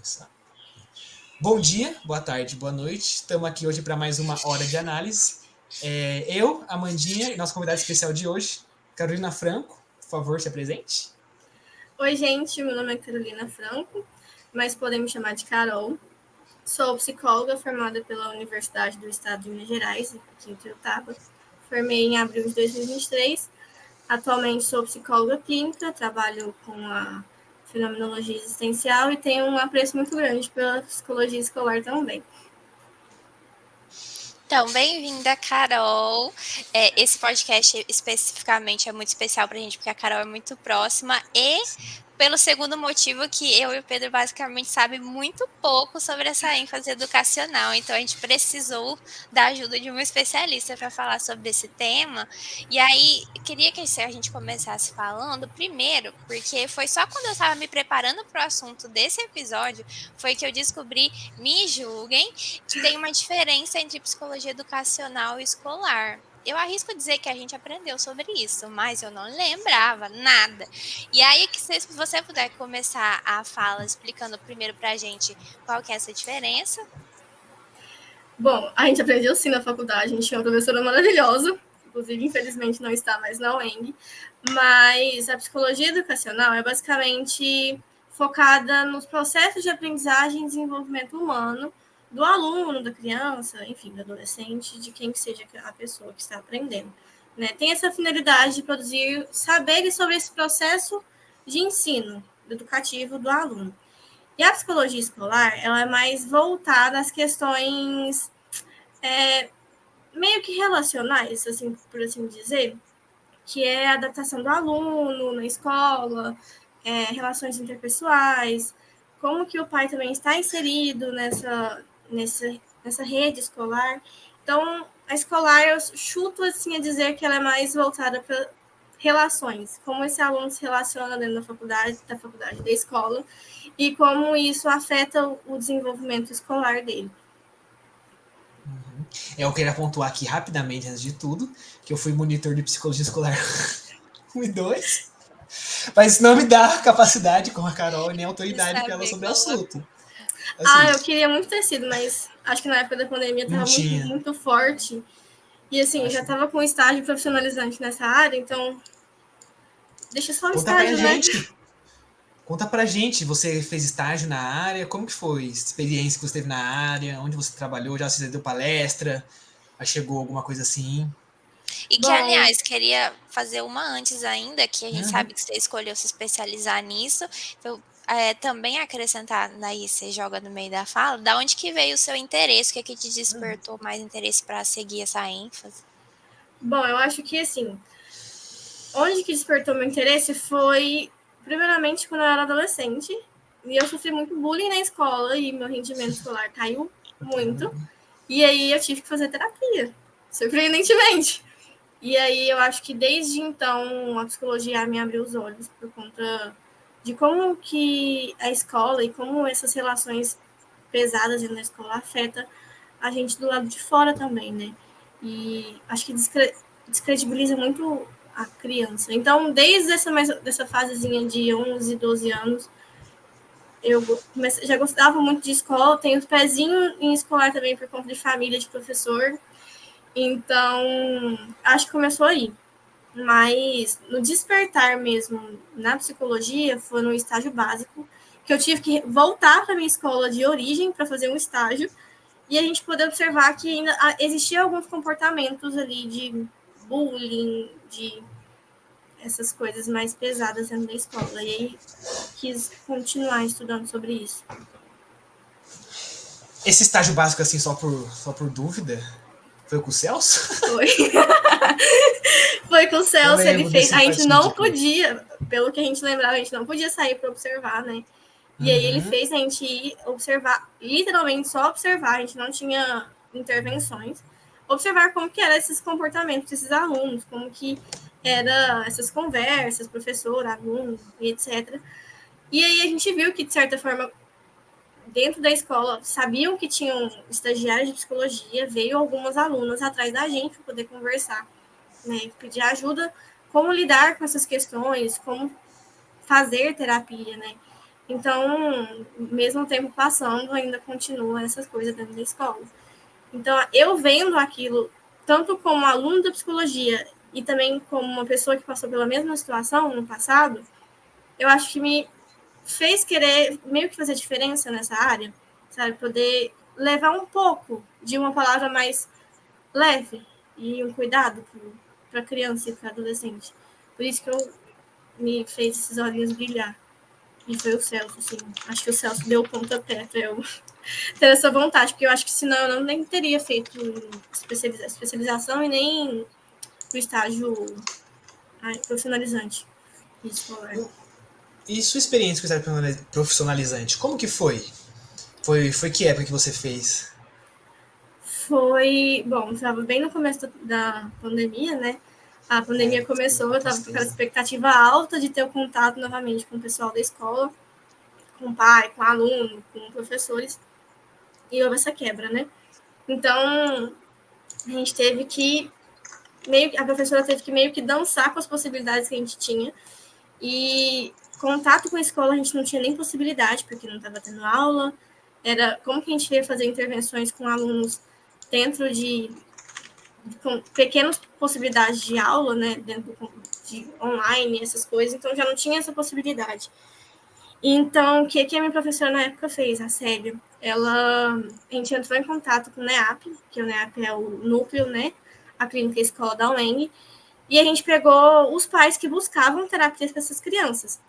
começar. Bom dia, boa tarde, boa noite. Estamos aqui hoje para mais uma hora de análise. Eu, Amandinha, e nosso convidado especial de hoje, Carolina Franco. Por favor, se apresente. Oi, gente, meu nome é Carolina Franco, mas podem me chamar de Carol. Sou psicóloga formada pela Universidade do Estado de Minas Gerais, aqui em Ituiutaba. Formei em abril de 2023. Atualmente sou psicóloga clínica, trabalho com a fenomenologia existencial e tenho um apreço muito grande pela psicologia escolar também. Então, bem-vinda, Carol. Esse podcast especificamente é muito especial para a gente, porque a Carol é muito próxima e pelo segundo motivo que eu e o Pedro basicamente sabem muito pouco sobre essa ênfase educacional. Então, a gente precisou da ajuda de um especialista para falar sobre esse tema. E aí, queria que a gente começasse falando primeiro, porque foi só quando eu estava me preparando para o assunto desse episódio, foi que eu descobri, me julguem, que tem uma diferença entre psicologia educacional e escolar. Eu arrisco dizer que a gente aprendeu sobre isso, mas eu não lembrava nada. E aí, se você puder começar a fala explicando primeiro pra gente qual que é essa diferença. Bom, a gente aprendeu sim na faculdade, a gente tinha uma professora maravilhosa, inclusive, infelizmente, não está mais na UENG, mas a psicologia educacional é basicamente focada nos processos de aprendizagem e desenvolvimento humano do aluno, da criança, enfim, do adolescente, de quem que seja a pessoa que está aprendendo. Né? Tem essa finalidade de produzir saberes sobre esse processo de ensino educativo do aluno. E a psicologia escolar, ela é mais voltada às questões meio que relacionais, assim, por assim dizer, que é a adaptação do aluno na escola, relações interpessoais, como que o pai também está inserido nessa rede escolar. Então, a escolar, eu chuto assim a dizer que ela é mais voltada para relações, como esse aluno se relaciona dentro da faculdade, da escola, e como isso afeta o desenvolvimento escolar dele. Eu queria pontuar aqui rapidamente, antes de tudo, que eu fui monitor de psicologia escolar 1 e 2, mas não me dá capacidade, como a Carol, nem autoridade para ela sobre o assunto. Assim, Eu queria muito ter sido, mas acho que na época da pandemia estava muito, muito forte. E assim, eu já estava com estágio profissionalizante nessa área, então deixa só o estágio, né? Conta pra gente, você fez estágio na área, como que foi a experiência que você teve na área, onde você trabalhou, já você deu palestra, chegou alguma coisa assim? E que, aliás, queria fazer uma antes ainda, que a gente sabe que você escolheu se especializar nisso, então também acrescentar, daí você joga no meio da fala, da onde que veio o seu interesse, o que é que te despertou mais interesse para seguir essa ênfase? Bom, eu acho que assim, onde que despertou meu interesse foi, primeiramente, quando eu era adolescente, e eu sofri muito bullying na escola, e meu rendimento escolar caiu muito, e aí eu tive que fazer terapia, surpreendentemente. E aí eu acho que desde então a psicologia me abriu os olhos por conta de como que a escola e como essas relações pesadas dentro da escola afeta a gente do lado de fora também, né? E acho que descredibiliza muito a criança. Então, desde dessa fasezinha de 11, 12 anos, eu já gostava muito de escola, tenho os pezinhos em escolar também por conta de família, de professor. Então, acho que começou aí. Mas no despertar mesmo na psicologia foi no estágio básico, que eu tive que voltar para minha escola de origem para fazer um estágio e a gente poder observar que ainda existiam alguns comportamentos ali de bullying, de essas coisas mais pesadas dentro da escola. E aí quis continuar estudando sobre isso. Esse estágio básico, assim, só por dúvida, foi com o Celso? Foi. Foi com o Celso, ele fez. A gente não podia, pelo que a gente lembrava, a gente não podia sair para observar, né? E aí ele fez a gente ir observar, literalmente só observar, a gente não tinha intervenções, observar como que eram esses comportamentos desses alunos, como que eram essas conversas, professor, aluno, e etc. E aí a gente viu que, de certa forma, dentro da escola, sabiam que tinham estagiários de psicologia, veio algumas alunas atrás da gente para poder conversar, né, pedir ajuda, como lidar com essas questões, como fazer terapia, né? Então, mesmo o tempo passando, ainda continuam essas coisas dentro da escola. Então, eu vendo aquilo, tanto como aluno da psicologia e também como uma pessoa que passou pela mesma situação no passado, eu acho que me fez querer meio que fazer diferença nessa área, sabe? Poder levar um pouco de uma palavra mais leve e um cuidado para a criança e para adolescente. Por isso que eu me fez esses olhinhos brilhar. E foi o Celso, assim. Acho que o Celso deu o pontapé para eu ter essa vontade, porque eu acho que senão eu não nem teria feito especialização e nem o estágio profissionalizante escolar. E sua experiência com o estágio profissionalizante, como que foi? Foi que época que você fez? Foi, bom, estava bem no começo da pandemia, né? A pandemia começou, eu estava com aquela expectativa alta de ter o contato novamente com o pessoal da escola, com o pai, com o aluno, com professores, e houve essa quebra, né? Então, a gente teve que, a professora teve que meio que dançar com as possibilidades que a gente tinha, e contato com a escola a gente não tinha nem possibilidade, porque não estava tendo aula, era como que a gente ia fazer intervenções com alunos dentro com pequenas possibilidades de aula, né, dentro de online, essas coisas, então já não tinha essa possibilidade. Então, o que a minha professora na época fez, a Célia? A gente entrou em contato com o NEAP, que o NEAP é o núcleo, né, a clínica escola da UEM, e a gente pegou os pais que buscavam terapias para essas crianças.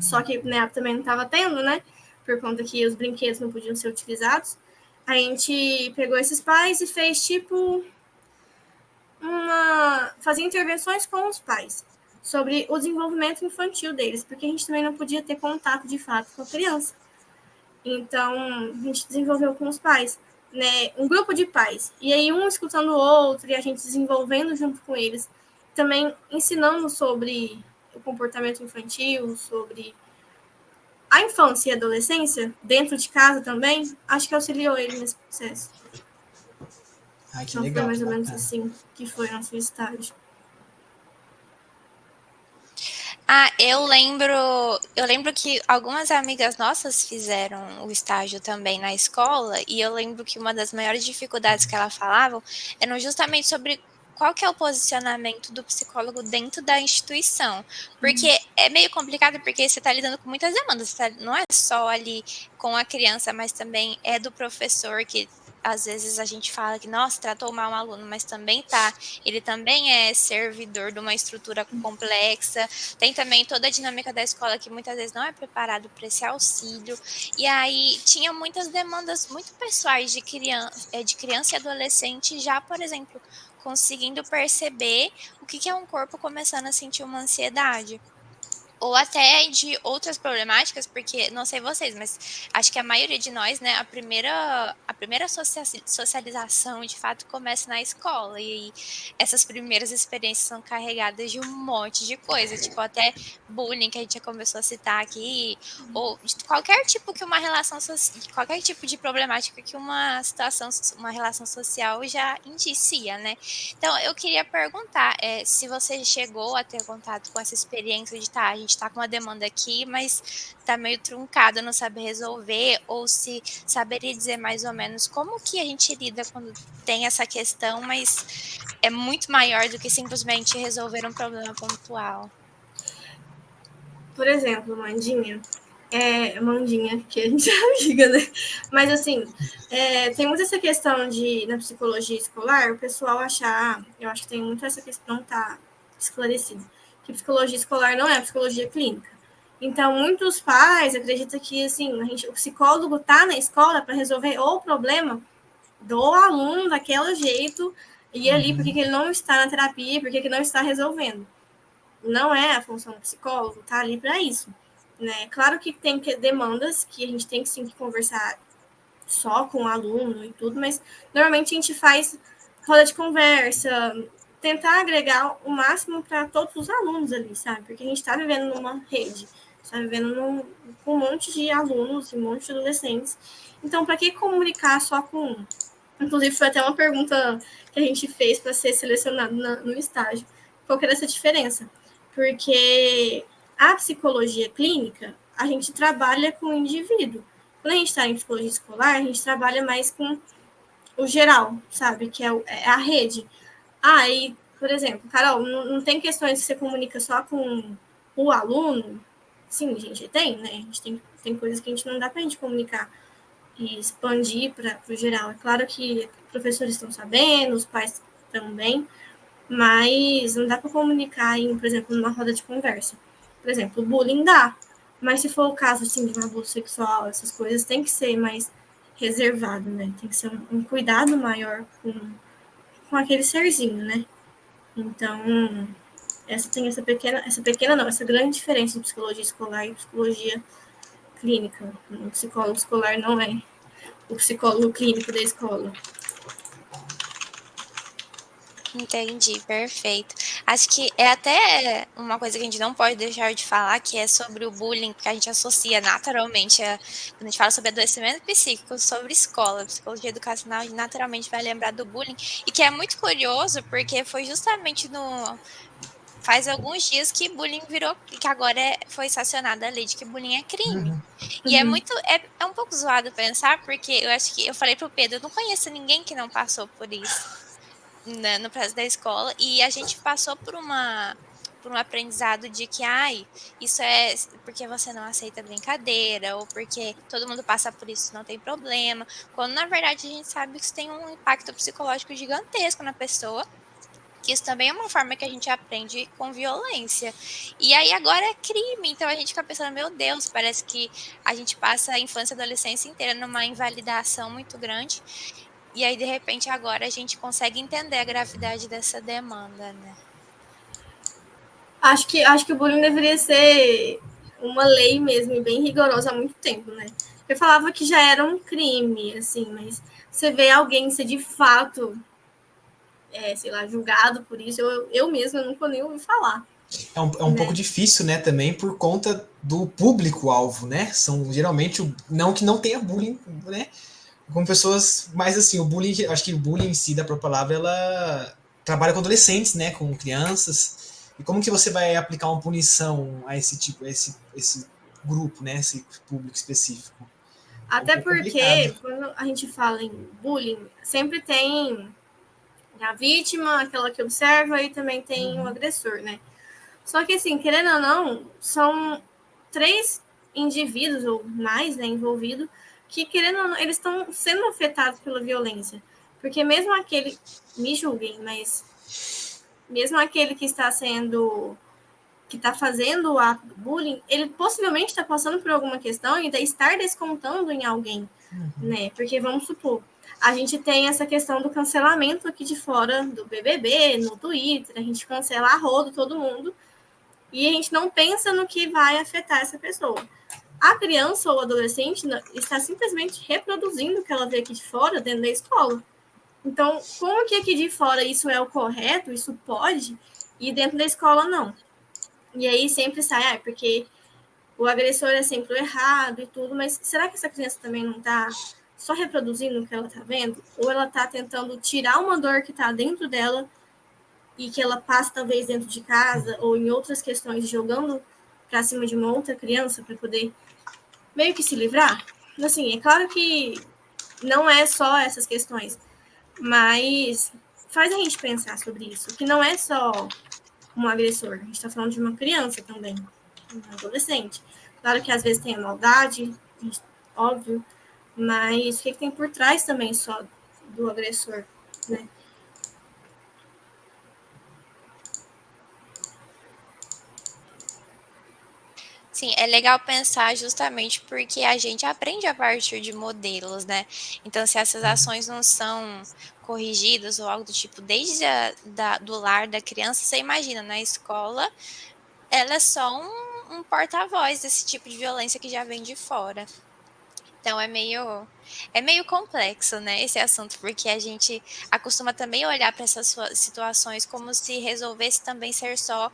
Só que o NEAP também não estava tendo, né, por conta que os brinquedos não podiam ser utilizados. A gente pegou esses pais e fez, tipo, fazer intervenções com os pais sobre o desenvolvimento infantil deles, porque a gente também não podia ter contato de fato com a criança. Então, a gente desenvolveu com os pais, né, um grupo de pais, e aí um escutando o outro, e a gente desenvolvendo junto com eles, também ensinando sobre o comportamento infantil, sobre a infância e a adolescência, dentro de casa também, acho que auxiliou ele nesse processo. Ai, que Então, legal, foi mais que ou menos bacana. assim que foi nosso estágio. Eu lembro que algumas amigas nossas fizeram o estágio também na escola, e eu lembro que uma das maiores dificuldades que elas falavam eram justamente sobre qual que é o posicionamento do psicólogo dentro da instituição. Porque é meio complicado, porque você está lidando com muitas demandas, não é só ali com a criança, mas também é do professor que às vezes a gente fala que, nossa, tratou mal um aluno, mas ele também é servidor de uma estrutura complexa, tem também toda a dinâmica da escola que muitas vezes não é preparado para esse auxílio. E aí tinha muitas demandas muito pessoais de criança e adolescente já, por exemplo, conseguindo perceber o que é um corpo começando a sentir uma ansiedade. Ou até de outras problemáticas, porque não sei vocês, mas acho que a maioria de nós, né, a primeira socialização de fato começa na escola. E aí essas primeiras experiências são carregadas de um monte de coisa, tipo até bullying que a gente já começou a citar aqui, ou de qualquer tipo que qualquer tipo de problemática que uma relação social já indicia, né? Então, eu queria perguntar, se você chegou a ter contato com essa experiência de a gente tá com uma demanda aqui, mas tá meio truncado, não sabe resolver, ou se saberia dizer mais ou menos como que a gente lida quando tem essa questão, mas é muito maior do que simplesmente resolver um problema pontual. Por exemplo, Mandinha, que a gente é amiga, né? Mas assim, tem muito essa questão na psicologia escolar, o pessoal achar, eu acho que tem muito essa questão, tá esclarecida, que psicologia escolar não é psicologia clínica. Então, muitos pais acreditam que assim, o psicólogo está na escola para resolver o problema do aluno daquele jeito, e ali, porque ele não está na terapia, porque ele não está resolvendo. Não é a função do psicólogo, tá ali para isso. Né? Claro que tem demandas que a gente tem que sim que conversar só com o aluno e tudo, mas normalmente a gente faz roda de conversa, tentar agregar o máximo para todos os alunos ali, sabe? Porque a gente está vivendo numa rede, está vivendo com um monte de alunos, um monte de adolescentes. Então, para que comunicar só com um? Inclusive, foi até uma pergunta que a gente fez para ser selecionado no estágio. Qual que era essa diferença? Porque a psicologia clínica, a gente trabalha com o indivíduo. Quando a gente está em psicologia escolar, a gente trabalha mais com o geral, sabe? Que é a rede. E, por exemplo, Carol, não tem questões que você comunica só com o aluno? Sim, a gente tem, né? A gente tem coisas que a gente não dá para a gente comunicar e expandir para o geral. É claro que professores estão sabendo, os pais também, mas não dá para comunicar por exemplo, numa roda de conversa. Por exemplo, bullying dá, mas se for o caso assim, de um abuso sexual, essas coisas, tem que ser mais reservado, né? Tem que ser um cuidado maior com aquele serzinho, né? Então, essa grande diferença de psicologia escolar e psicologia clínica. O psicólogo escolar não é o psicólogo clínico da escola. Entendi, perfeito. Acho que é até uma coisa que a gente não pode deixar de falar, que é sobre o bullying, porque a gente associa naturalmente, quando a gente fala sobre adoecimento psíquico, sobre escola, psicologia educacional, a gente naturalmente vai lembrar do bullying, e que é muito curioso, porque foi justamente faz alguns dias que bullying virou, que agora foi sancionada a lei de que bullying é crime. E é muito, é um pouco zoado pensar, porque eu acho que, eu falei pro Pedro, eu não conheço ninguém que não passou por isso no processo da escola, e a gente passou por um aprendizado de que, isso é porque você não aceita brincadeira, ou porque todo mundo passa por isso, não tem problema, quando na verdade a gente sabe que isso tem um impacto psicológico gigantesco na pessoa, que isso também é uma forma que a gente aprende com violência. E aí agora é crime, então a gente fica pensando, meu Deus, parece que a gente passa a infância e a adolescência inteira numa invalidação muito grande. E aí, de repente, agora a gente consegue entender a gravidade dessa demanda, né? Acho que o bullying deveria ser uma lei mesmo, e bem rigorosa há muito tempo, né? Eu falava que já era um crime, assim, mas você vê alguém ser de fato, sei lá, julgado por isso, eu mesma nunca nem ouvi falar. É um pouco difícil, né, também por conta do público-alvo, né? São geralmente, não que não tenha bullying, né? Com pessoas, mas assim, o bullying, acho que o bullying em si, da própria palavra, ela trabalha com adolescentes, né, com crianças. E como que você vai aplicar uma punição a esse tipo, esse grupo, né, esse público específico? Até porque, quando a gente fala em bullying, sempre tem a vítima, aquela que observa, e também tem o agressor, né? Só que, assim, querendo ou não, são 3 indivíduos ou mais, né, envolvidos, que, querendo ou não, eles estão sendo afetados pela violência. Porque mesmo aquele, me julguem, mas mesmo aquele que está fazendo o ato do bullying, ele possivelmente está passando por alguma questão e ainda estar descontando em alguém, né? Porque, vamos supor, a gente tem essa questão do cancelamento aqui de fora do BBB, no Twitter, a gente cancela a rodo todo mundo, e a gente não pensa no que vai afetar essa pessoa. A criança ou adolescente está simplesmente reproduzindo o que ela vê aqui de fora dentro da escola. Então, como que aqui de fora isso é o correto, isso pode, e dentro da escola não? E aí sempre sai, porque o agressor é sempre o errado e tudo, mas será que essa criança também não está só reproduzindo o que ela está vendo? Ou ela está tentando tirar uma dor que está dentro dela e que ela passa talvez dentro de casa ou em outras questões, jogando para cima de uma outra criança para poder meio que se livrar? Assim, é claro que não é só essas questões, mas faz a gente pensar sobre isso, que não é só um agressor, a gente está falando de uma criança também, um adolescente. Claro que às vezes tem a maldade, óbvio, mas o que tem por trás também só do agressor, né? Sim, é legal pensar justamente porque a gente aprende a partir de modelos, né? Então, se essas ações não são corrigidas ou algo do tipo, desde do lar da criança, você imagina, na escola, ela é só um porta-voz desse tipo de violência que já vem de fora. Então é meio complexo, né, esse assunto, porque a gente acostuma também olhar para essas situações como se resolvesse também ser só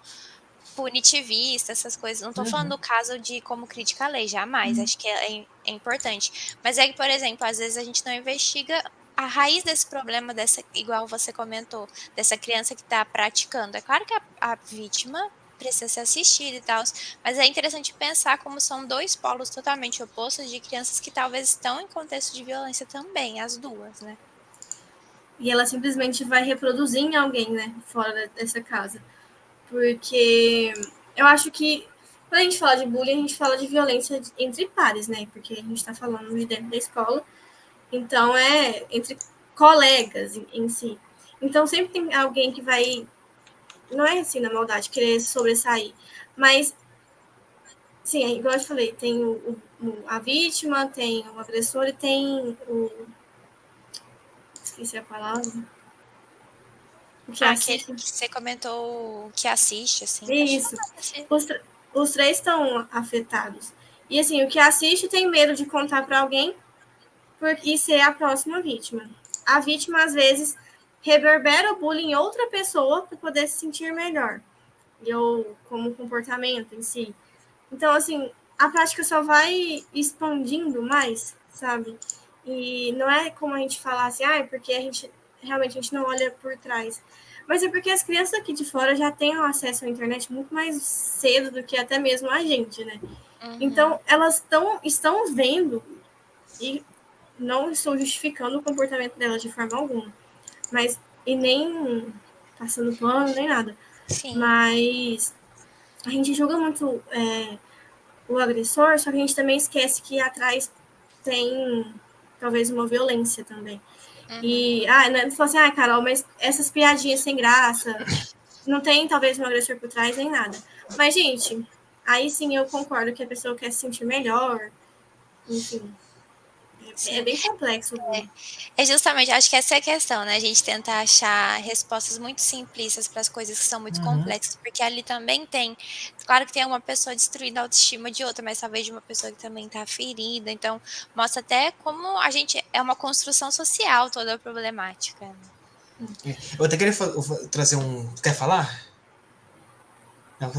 punitivista, essas coisas. Não estou falando do caso de como crítica à lei, jamais, acho que é importante. Mas é que, por exemplo, às vezes a gente não investiga a raiz desse problema, igual você comentou, dessa criança que está praticando. É claro que a vítima precisa ser assistido e tal. Mas é interessante pensar como são dois polos totalmente opostos de crianças que talvez estão em contexto de violência também, as duas, né? E ela simplesmente vai reproduzir em alguém, né? Fora dessa casa. Porque eu acho que quando a gente fala de bullying, a gente fala de violência entre pares, né? Porque a gente está falando de dentro da escola. Então, é entre colegas em si. Então, sempre tem alguém que vai, não é assim na maldade, querer sobressair. Mas, sim, igual eu te falei, tem a vítima, tem o agressor e tem o. Esqueci a palavra. O que Aquele assiste. que você comentou que assiste, assim. Isso. Os três estão afetados. E, assim, o que assiste tem medo de contar para alguém e ser a próxima vítima. A vítima, às vezes, reverbera o bullying em outra pessoa para poder se sentir melhor. Ou como comportamento em si. Então, assim, a prática só vai expandindo mais, sabe? E não é como a gente falar assim, porque realmente a gente não olha por trás. Mas é porque as crianças aqui de fora já têm acesso à internet muito mais cedo do que até mesmo a gente, né? Uhum. Então, elas estão vendo, e não estou justificando o comportamento delas de forma alguma, mas e nem passando pano, nem nada. Sim. Mas a gente julga muito o agressor, só que a gente também esquece que atrás tem talvez uma violência também. Uhum. E, não fala assim, Carol, mas essas piadinhas sem graça, não tem talvez um agressor por trás nem nada. Mas, gente, aí sim eu concordo que a pessoa quer se sentir melhor, enfim. É bem complexo. É justamente, acho que essa é a questão, né? A gente tenta achar respostas muito simplistas para as coisas que são muito complexas, porque ali também tem, claro que tem uma pessoa destruindo a autoestima de outra, mas talvez de uma pessoa que também está ferida, então mostra até como a gente é uma construção social toda a problemática. Né? Eu até queria trazer um... Quer falar? Não.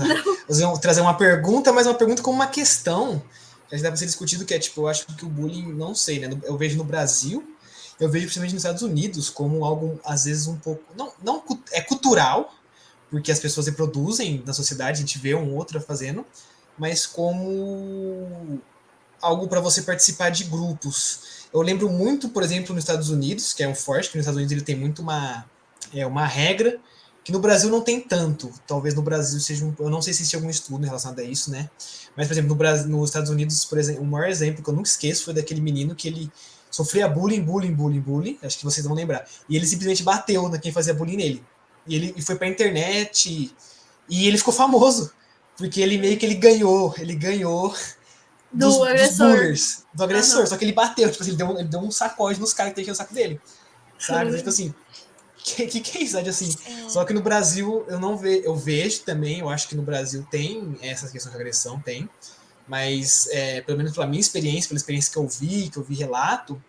Trazer uma pergunta, mas uma pergunta como uma questão que dá para ser discutido, que é tipo, eu acho que o bullying, não sei, né? Eu vejo no Brasil, eu vejo principalmente nos Estados Unidos como algo, às vezes, um pouco... Não é cultural, porque as pessoas reproduzem na sociedade, a gente vê um outro fazendo, mas como algo para você participar de grupos. Eu lembro muito, por exemplo, nos Estados Unidos, que é um forte, que nos Estados Unidos ele tem muito uma regra que no Brasil não tem tanto. Talvez no Brasil seja eu não sei se existe algum estudo relacionado a isso, né? Mas, por exemplo, no Brasil, nos Estados Unidos, por exemplo, o maior exemplo que eu nunca esqueço foi daquele menino que ele sofria bullying, acho que vocês vão lembrar. E ele simplesmente bateu na quem fazia bullying nele. E ele foi pra internet e ele ficou famoso. Porque ele meio que ele ganhou dos bullers, do agressor. Uhum. Só que ele bateu, tipo assim, ele deu um sacode nos caras que tem no saco dele. Sabe? Então, tipo assim, que é isso, sabe? Assim, só que no Brasil eu não vejo, eu vejo também, eu acho que no Brasil tem essa questão de agressão, tem. Mas, pelo menos pela minha experiência, pela experiência que eu vi relato,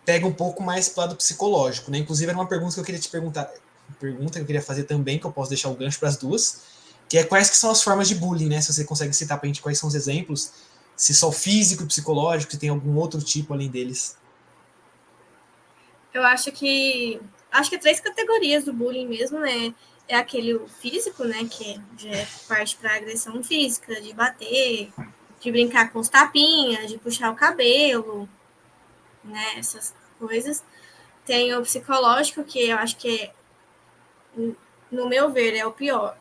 pega um pouco mais pro lado psicológico, né? Inclusive, era uma pergunta que eu queria te perguntar, pergunta que eu queria fazer também, que eu posso deixar o gancho para as duas, que é quais que são as formas de bullying, né? Se você consegue citar pra gente quais são os exemplos, se só físico e psicológico, se tem algum outro tipo além deles. Eu acho que 3 categorias do bullying mesmo, né? É aquele físico, né? Que já é parte para agressão física, de bater, de brincar com os tapinhas, de puxar o cabelo, né? Essas coisas. Tem o psicológico, que eu acho que no meu ver, é o pior.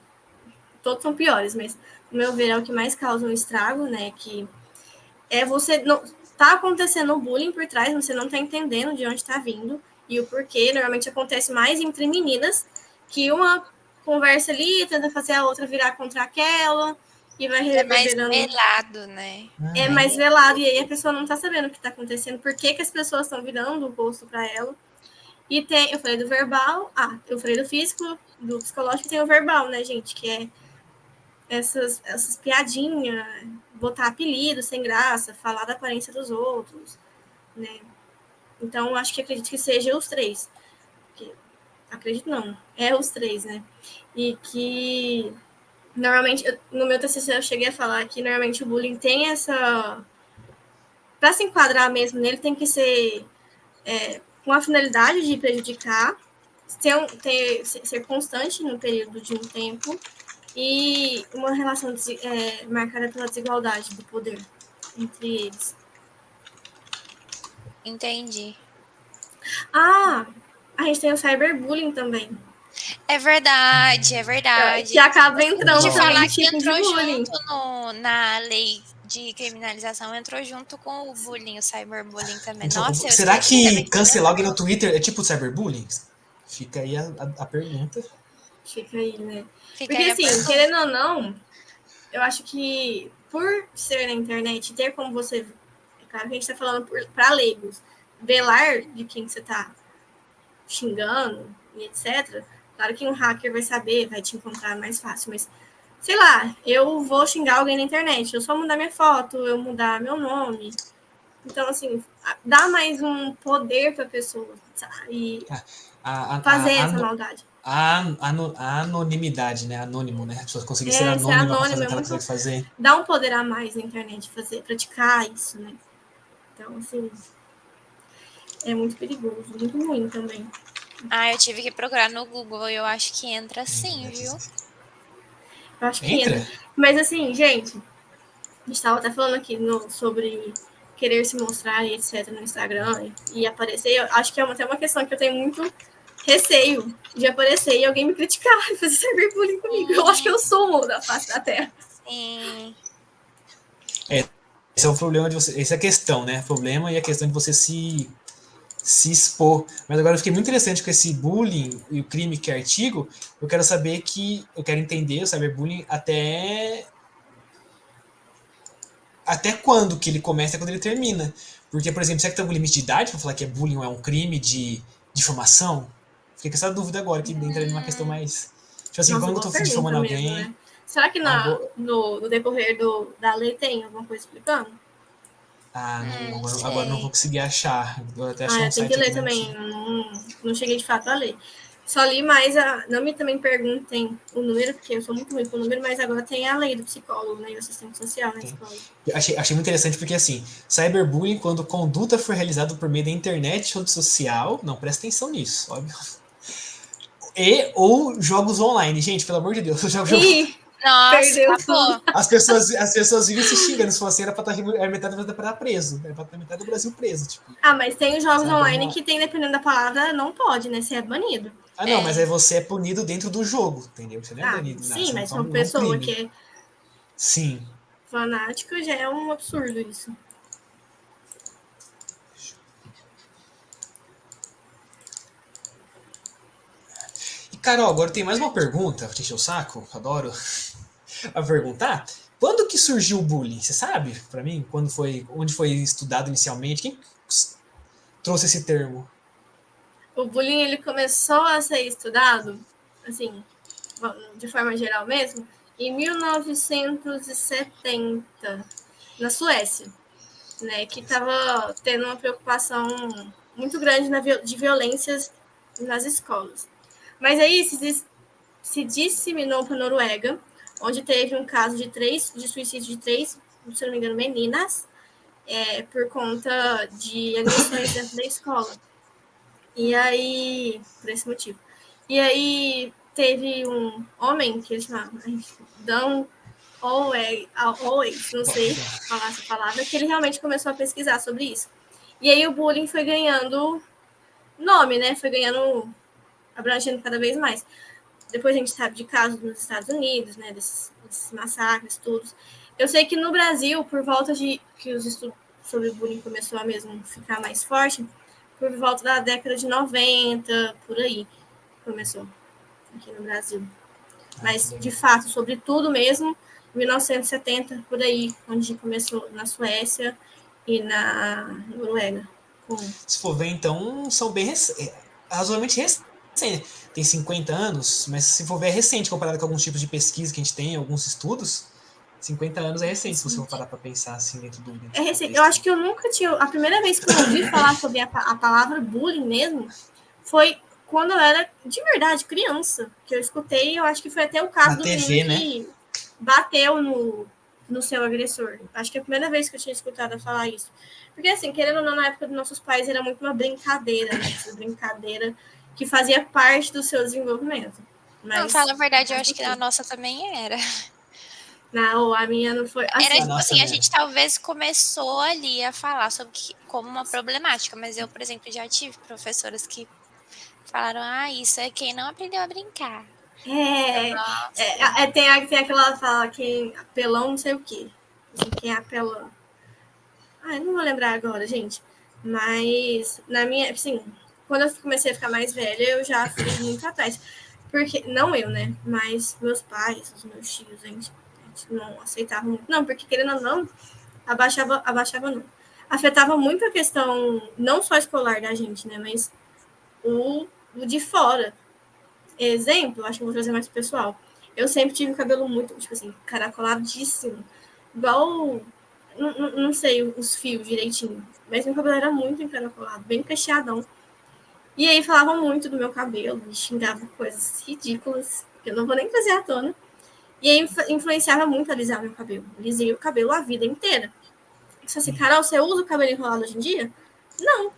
Todos são piores, mas no meu ver é o que mais causa um estrago, né? Que é você não tá acontecendo bullying por trás, você não tá entendendo de onde está vindo e o porquê. Normalmente acontece mais entre meninas, que uma conversa ali, tenta fazer a outra virar contra aquela e vai reverberando. É mais velado, né? É mais velado, e aí a pessoa não tá sabendo o que tá acontecendo, por que as pessoas estão virando o rosto para ela. E eu falei do verbal, eu falei do físico, do psicológico, tem o verbal, né, gente, que é essas piadinhas, botar apelido sem graça, falar da aparência dos outros, né? Então, acredito que seja os três. Acredito não, é os três, né? E que, normalmente, no meu TCC eu cheguei a falar que, normalmente, o bullying tem essa... Para se enquadrar mesmo nele, tem que ser com a finalidade de prejudicar, ser constante no período de um tempo e uma relação marcada pela desigualdade do poder entre eles. Entendi. Ah, a gente tem o cyberbullying também. É verdade, é verdade. Que acaba entrando De falar também que tipo de entrou bullying. junto na lei de criminalização, entrou junto com o bullying, o cyberbullying também. Então, Nossa, eu será esqueci também que de cancelar comentar. alguém no Twitter é tipo cyberbullying? Fica aí a pergunta. Fica aí, né? Fica Porque aí a assim, pergunta. querendo ou não, eu acho que por ser na internet, ter como você... É claro que a gente tá falando para leigos. Velar de quem você tá xingando e etc. Claro que um hacker vai saber, vai te encontrar mais fácil, mas sei lá, eu vou xingar alguém na internet, eu só mudar minha foto, eu mudar meu nome. Então, assim, dá mais um poder para a pessoa e fazer essa maldade. A anonimidade, né? Anônimo, né? A pessoa conseguir ser Ser anônima para anônimo fazer o é que ela muito... consegue fazer. Dá um poder a mais na internet, praticar isso, né? Então, assim, é muito perigoso, muito ruim também. Ah, eu tive que procurar no Google e eu acho que entra sim, viu? Eu acho que entra. Mas, assim, gente, a gente estava até falando aqui sobre querer se mostrar e etc. no Instagram e aparecer. Eu acho que é até uma questão que eu tenho muito receio de aparecer e alguém me criticar e fazer cyberbullying comigo. Eu acho que eu sou da face da Terra. Sim. Esse é o problema de você. Essa é a questão, né? O problema e a questão de você se expor. Mas agora eu fiquei muito interessante com esse bullying e o crime que é artigo. Eu quero saber que. Eu quero entender o cyberbullying até quando que ele começa e quando ele termina. Porque, por exemplo, será que tem algum limite de idade para falar que bullying é um crime de difamação? Fiquei com essa dúvida agora, que entra numa questão mais. Tipo assim, Nossa, quando eu boa tô pergunta difamando mesmo, alguém. né? Será que no decorrer da lei tem alguma coisa explicando? Não Agora não vou sei. conseguir achar. Eu até achei um Eu tenho que site aqui ler na também. antigo. Não cheguei de fato a ler. Só li mais não me também perguntem o número, porque eu sou muito ruim com o número, mas agora tem a lei do psicólogo, né? E o assistente social na escola. Achei muito interessante porque, assim, cyberbullying, quando conduta for realizada por meio da internet ou social, não, presta atenção nisso, óbvio. E ou jogos online. Gente, pelo amor de Deus, Ih, Nossa, perdeu tudo. acabou. as pessoas vivem se xingando. Se fosse, era pra estar metade do Brasil preso. Era pra estar metade do Brasil preso. Tipo, Mas tem os jogos sabe? online que tem, dependendo da palavra, não pode, né? Você é banido. Não, mas aí você é punido dentro do jogo, entendeu? Você não é banido, não. Sim, Você não mas uma toma um pessoa crime. que é Sim. fanática já é um absurdo isso. E, Carol, agora tem mais uma pergunta. Vou te encher o saco, adoro a perguntar. Quando que surgiu o bullying? Você sabe, para mim, onde foi estudado inicialmente? Quem trouxe esse termo? O bullying ele começou a ser estudado, assim, de forma geral mesmo, em 1970, na Suécia, né, que estava tendo uma preocupação muito grande de violências nas escolas. Mas aí se disseminou para a Noruega, onde teve um caso de suicídio de 3, se não me engano, meninas, por conta de agressões dentro da escola. E aí, por esse motivo. E aí teve um homem que ele chamava Dan Always, não sei falar essa palavra, que ele realmente começou a pesquisar sobre isso. E aí o bullying foi ganhando nome, né? Foi ganhando, abrangendo cada vez mais. Depois a gente sabe de casos nos Estados Unidos, né? Desses massacres, tudo. Eu sei que no Brasil, por volta de que os estudos sobre o bullying começou a mesmo ficar mais forte, por volta da década de 90, por aí, começou aqui no Brasil. Mas, de fato, sobre tudo mesmo, 1970, por aí, onde começou na Suécia e na Noruega. Se for ver, então, são bem razoavelmente recentes. Tem 50 anos, mas se for ver, é recente comparado com alguns tipos de pesquisa que a gente tem, alguns estudos. 50 anos é recente, se você for parar para pensar assim dentro do É recente. Eu contexto. acho que eu nunca tinha... A primeira vez que eu ouvi falar sobre a palavra bullying mesmo foi quando eu era, de verdade, criança. Que eu escutei, eu acho que foi até o caso Na do TV, menino né? que bateu no seu agressor. Acho que é a primeira vez que eu tinha escutado falar isso. Porque, assim, querendo ou não, na época dos nossos pais, era muito uma brincadeira, né? Essa brincadeira que fazia parte do seu desenvolvimento. Não, Mas fala a verdade, eu acho que a nossa também era. não, a minha não foi. Era Assim, tipo assim, a gente talvez começou ali a falar sobre como uma problemática, mas eu, por exemplo, já tive professoras que falaram, isso é quem não aprendeu a brincar. tem aquela fala que apelão não sei o quê. Assim, quem é apelão. Eu não vou lembrar agora, gente. Mas na minha, assim, quando eu comecei a ficar mais velha, eu já fui muito atrás. Porque, não eu, né? Mas meus pais, os meus tios, a gente não aceitavam muito. Não, porque querendo ou não, abaixava não. Afetava muito a questão, não só escolar da gente, né? Mas o de fora. Exemplo, acho que eu vou trazer mais pro pessoal. Eu sempre tive o cabelo muito, tipo assim, caracoladíssimo. Igual, não sei os fios direitinho, mas meu cabelo era muito encaracolado, bem cacheadão. E aí falavam muito do meu cabelo, me xingavam coisas ridículas, que eu não vou nem trazer à tona. E aí influenciava muito alisar meu cabelo. Alisei o cabelo a vida inteira. Só assim, Carol, você usa o cabelo enrolado hoje em dia? Não.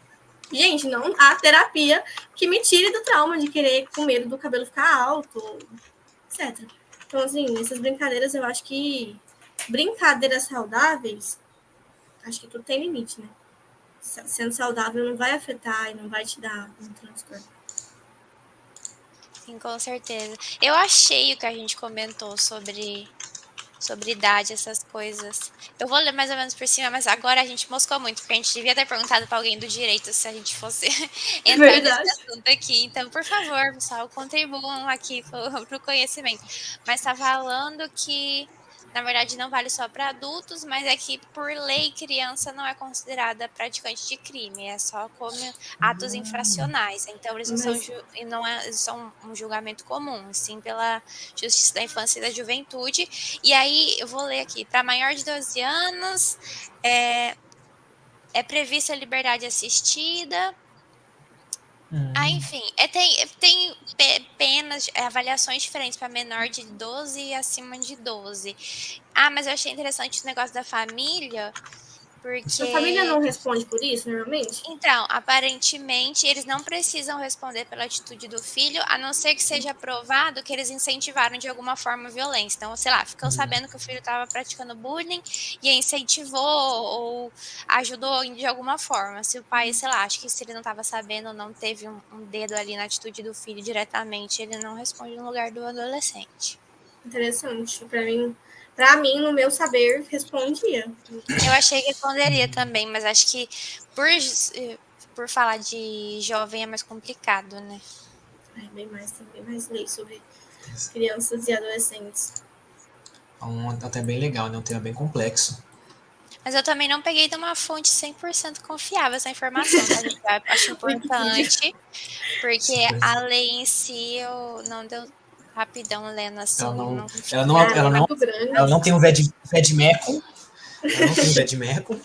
Gente, não há terapia que me tire do trauma de querer com medo do cabelo ficar alto, etc. Então, assim, essas brincadeiras, eu acho que brincadeiras saudáveis, acho que tudo tem limite, né? Sendo saudável não vai afetar e não vai te dar um transtorno. Sim, com certeza. Eu achei o que a gente comentou sobre idade, essas coisas. Eu vou ler mais ou menos por cima, mas agora a gente moscou muito, porque a gente devia ter perguntado para alguém do direito se a gente fosse entrar nesse Verdade. assunto aqui. Então, por favor, pessoal, contribuam aqui para o conhecimento. Mas está falando que, na verdade, não vale só para adultos, mas é que, por lei, criança não é considerada praticante de crime, é só como atos infracionais. Então, eles não são, Mas, eles são um julgamento comum, sim pela Justiça da Infância e da Juventude. E aí, eu vou ler aqui, para maior de 12 anos, é prevista a liberdade assistida. Enfim, tem penas, avaliações diferentes para menor de 12 e acima de 12. Mas eu achei interessante o negócio da família, a família porque não responde por isso, normalmente? então, aparentemente, eles não precisam responder pela atitude do filho, a não ser que seja provado que eles incentivaram de alguma forma a violência. Então, sei lá, ficam sabendo que o filho estava praticando bullying e incentivou ou ajudou de alguma forma. Se o pai, sei lá, acho que se ele não estava sabendo ou não teve um dedo ali na atitude do filho diretamente, ele não responde no lugar do adolescente. Interessante. Para mim, no meu saber, respondia. Eu achei que responderia também, mas acho que por falar de jovem é mais complicado, né? Tem bem mais lei sobre crianças e adolescentes. É até bem legal, né? Um tema bem complexo. Mas eu também não peguei de uma fonte 100% confiável essa informação, tá, gente? Eu acho Wikipedia. importante, porque a lei em si, eu não deu rapidão lendo assim, Ela não, não ela não, É ela não, muito ela grande. não tem o Vedmeco. Ela não tem o Vedmeco. O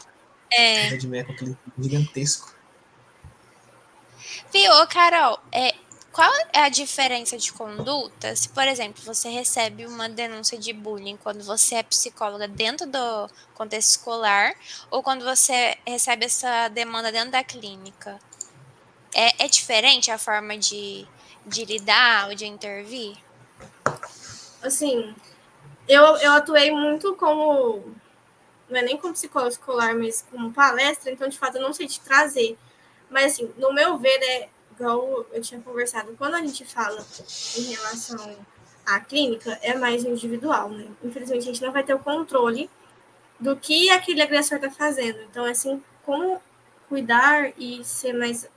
É. Vedmeco é aquele gigantesco. Viu, ô, Carol, qual é a diferença de conduta se, por exemplo, você recebe uma denúncia de bullying quando você é psicóloga dentro do contexto escolar ou quando você recebe essa demanda dentro da clínica? É diferente a forma de lidar ou de intervir? Assim, eu atuei muito como, não é nem como psicólogo escolar, mas como palestra, então, de fato, eu não sei te trazer. Mas, assim, no meu ver, igual eu tinha conversado, quando a gente fala em relação à clínica, é mais individual, né? Infelizmente, a gente não vai ter o controle do que aquele agressor está fazendo. Então, assim, como cuidar e ser mais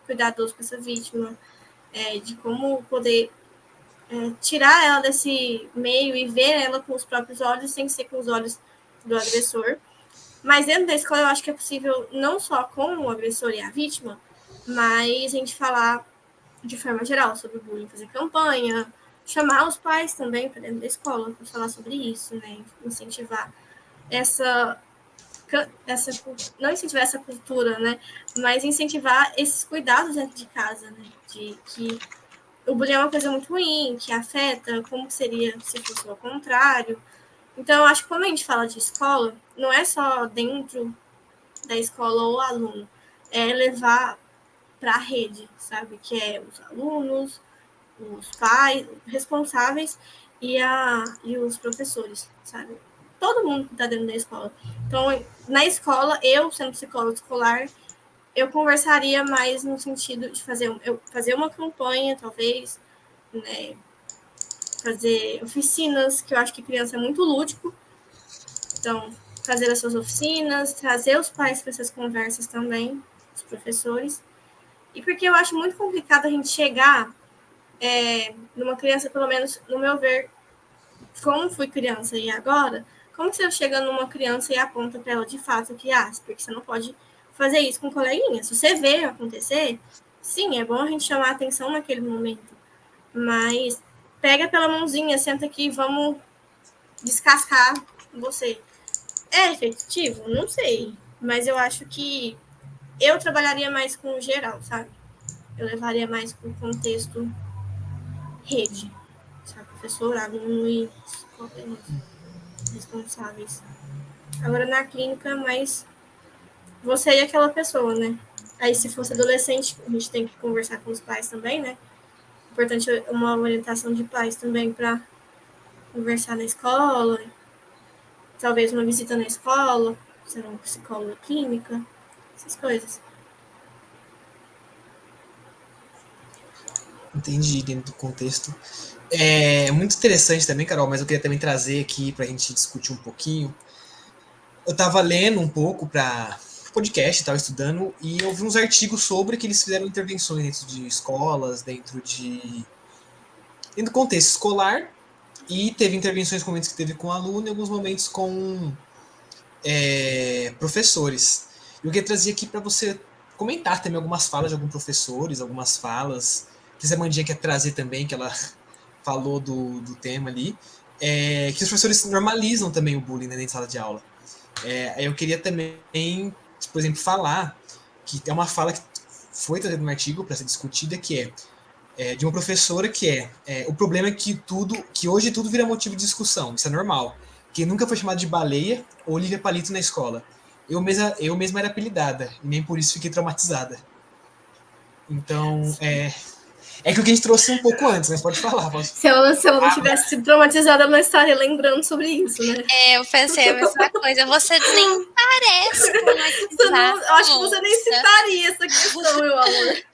cuidadoso com essa vítima, de como poder tirar ela desse meio e ver ela com os próprios olhos, sem ser com os olhos do agressor. Mas dentro da escola eu acho que é possível não só com o agressor e a vítima, mas a gente falar de forma geral sobre o bullying, fazer campanha, chamar os pais também para dentro da escola para falar sobre isso, né? Incentivar essa não incentivar essa cultura, né? Mas incentivar esses cuidados dentro de casa, né? De que o bullying é uma coisa muito ruim, que afeta, como seria se fosse ao contrário. Então, eu acho que quando a gente fala de escola, não é só dentro da escola ou aluno, é levar para a rede, sabe? Que é os alunos, os pais, responsáveis e os professores, sabe? Todo mundo que está dentro da escola. Então, na escola, eu, sendo psicóloga escolar, eu conversaria mais no sentido de fazer uma campanha, talvez, né? Fazer oficinas, que eu acho que criança é muito lúdico. Então, fazer essas oficinas, trazer os pais para essas conversas também, os professores. E porque eu acho muito complicado a gente chegar numa criança, pelo menos no meu ver, como fui criança e agora, como você chega numa criança e aponta para ela de fato que, porque você não pode fazer isso com um coleguinha. Se você vê acontecer, sim, é bom a gente chamar a atenção naquele momento, mas pega pela mãozinha, senta aqui, vamos descascar você. É efetivo? Não sei, mas eu acho que eu trabalharia mais com o geral, sabe? Eu levaria mais para o contexto rede, sabe? Professor, aluno e responsáveis. Agora, na clínica, mais você e aquela pessoa, né? Aí, se fosse adolescente, a gente tem que conversar com os pais também, né? Importante uma orientação de pais também para conversar na escola, talvez uma visita na escola, ser um psicólogo clínica, essas coisas. Entendi, dentro do contexto. É muito interessante também, Carol, mas eu queria também trazer aqui para a gente discutir um pouquinho. Eu estava lendo um pouco para podcast, estava estudando, e eu vi uns artigos sobre que eles fizeram intervenções dentro de escolas, dentro do contexto escolar, e teve intervenções, momentos que teve com aluno e alguns momentos com professores. Eu queria trazer aqui para você comentar também algumas falas de alguns professores, algumas falas que a Mandinha quer trazer também, que ela falou do tema ali, que os professores normalizam também o bullying, né, dentro de sala de aula. Eu queria também, por exemplo, falar que é uma fala que foi trazida no artigo para ser discutida, que de uma professora o problema é que hoje tudo vira motivo de discussão, isso é normal. Quem nunca foi chamado de baleia ou Lívia Palito na escola? Eu mesma era apelidada, e nem por isso fiquei traumatizada. Então, é que o que a gente trouxe um pouco antes, mas pode falar. Se ela não tivesse sido traumatizada, ela não estaria lembrando sobre isso, né? Eu pensei a mesma coisa. Você nem parece traumatizada. Eu acho que você nem citaria essa questão, meu amor.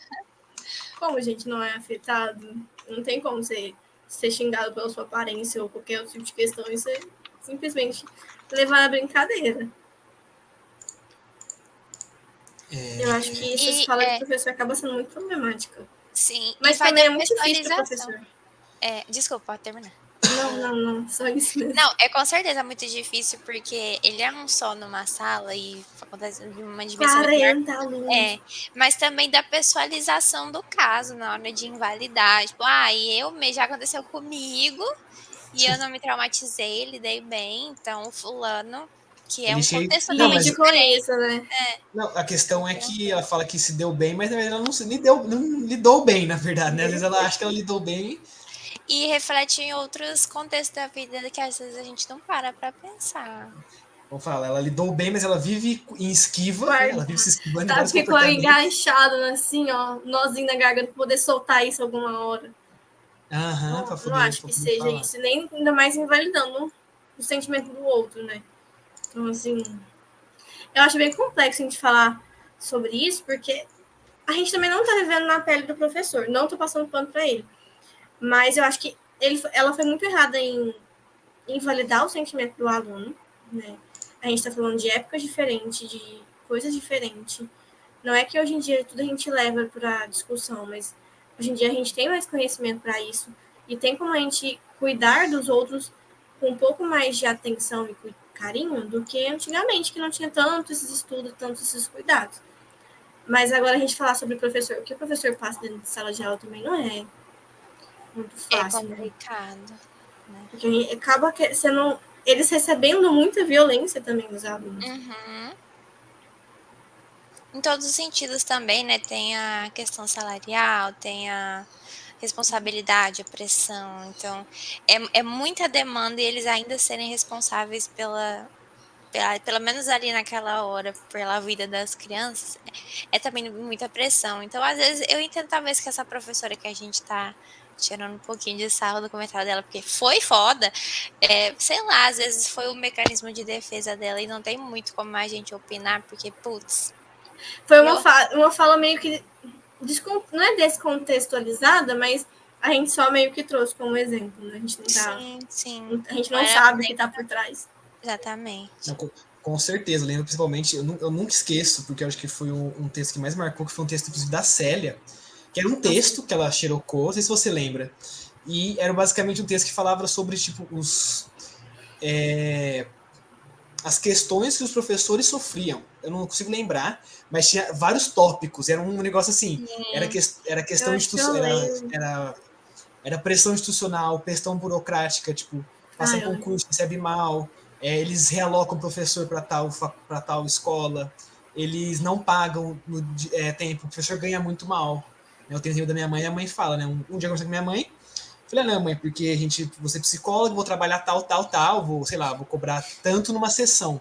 Como a gente não é afetado, não tem como ser xingado pela sua aparência ou qualquer outro tipo de questão e você simplesmente levar na brincadeira. Eu acho que essa fala de professor acaba sendo muito problemática. Sim, mas também é muito difícil para professor. Desculpa, pode terminar. Não, só isso mesmo. Não, com certeza muito difícil, porque ele é um só numa sala e acontece de uma dimensão muito maior. Mas também da pessoalização do caso na hora de invalidar. Tipo, já aconteceu comigo e eu não me traumatizei, lidei bem, então o fulano, que é um contexto totalmente diferente. Isso, né? Não, a questão é que ela fala que se deu bem, mas na verdade ela não lidou bem, na verdade, né? Às vezes ela acha que ela lidou bem. E reflete em outros contextos da vida que às vezes a gente não para pra pensar. Vamos falar, ela lidou bem, mas ela vive em esquiva, né? Ela vive se esquivando de vários ficou enganchado, assim, ó, nozinho na garganta, pra poder soltar isso alguma hora. Não acho que seja falar. Isso, nem ainda mais invalidando o sentimento do outro, né? Então, assim, eu acho bem complexo a gente falar sobre isso, porque a gente também não tá vivendo na pele do professor, não tô passando pano pra ele. Mas eu acho que ela foi muito errada em invalidar o sentimento do aluno, né? A gente está falando de épocas diferentes, de coisas diferentes. Não é que hoje em dia tudo a gente leva para discussão, mas hoje em dia a gente tem mais conhecimento para isso e tem como a gente cuidar dos outros com um pouco mais de atenção e carinho do que antigamente, que não tinha tanto esses estudos, tantos esses cuidados. Mas agora a gente falar sobre o professor, o que o professor passa dentro de sala de aula também não é muito fácil, complicado, né? Porque acaba sendo eles recebendo muita violência também dos alunos. Em todos os sentidos também, né? Tem a questão salarial, tem a responsabilidade, a pressão. Então, é muita demanda e eles ainda serem responsáveis pelo menos ali naquela hora, pela vida das crianças, é também muita pressão. Então, às vezes, eu entendo talvez que essa professora que a gente está tirando um pouquinho de sarro do comentário dela, porque foi foda, sei lá, às vezes foi o mecanismo de defesa dela e não tem muito como a gente opinar, porque, putz... Foi uma fala meio que, não é descontextualizada, mas a gente só meio que trouxe como exemplo, né? A gente não tá, sim. A gente não sabe o que tá por trás. Exatamente. Não, com certeza, lembro principalmente, eu nunca esqueço, porque eu acho que foi um texto que mais marcou, que foi um texto inclusive da Célia, que era um texto que ela xerocou, não sei se você lembra, e era basicamente um texto que falava sobre, tipo, as questões que os professores sofriam. Eu não consigo lembrar, mas tinha vários tópicos, era um negócio assim, era questão era pressão institucional, pressão burocrática, tipo, passa em concurso, recebe mal, eles realocam o professor para tal escola, eles não pagam no tempo, o professor ganha muito mal. Eu tenho exemplo da minha mãe, a mãe fala, né? Um dia eu conversei com minha mãe, falei, não, mãe, porque vou ser psicóloga, vou trabalhar tal, vou, sei lá, vou cobrar tanto numa sessão.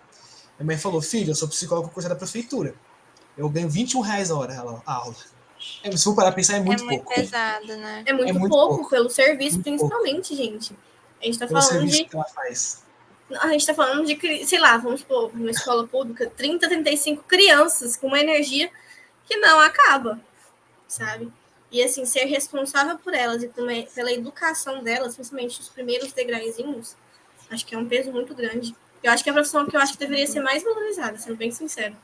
Minha mãe falou, filho, eu sou psicóloga concursada da prefeitura. Eu ganho R$ 21 a hora a aula. Se for parar pra pensar, é muito pouco. Pesado, né? É muito pouco pelo serviço, muito principalmente, pouco. gente. A gente tá Pelo falando serviço que ela faz. A gente tá falando de, sei lá, vamos supor, uma escola pública, 30, 35 crianças com uma energia que não acaba, sabe? E, assim, ser responsável por elas e pela educação delas, principalmente os primeiros degraizinhos, acho que é um peso muito grande. Eu acho que é a profissão que eu acho que deveria ser mais valorizada, sendo bem sincero.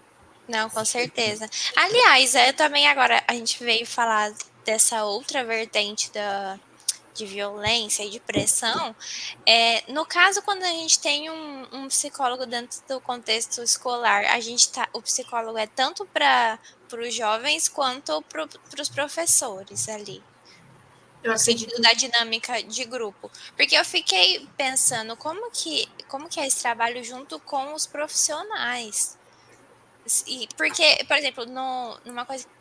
Não, com certeza. Aliás, também agora a gente veio falar dessa outra vertente de violência e de pressão. No caso, quando a gente tem um psicólogo dentro do contexto escolar, o psicólogo é tanto para os jovens quanto para os professores ali. No sentido da dinâmica de grupo. Porque eu fiquei pensando como que é esse trabalho junto com os profissionais. Porque, por exemplo,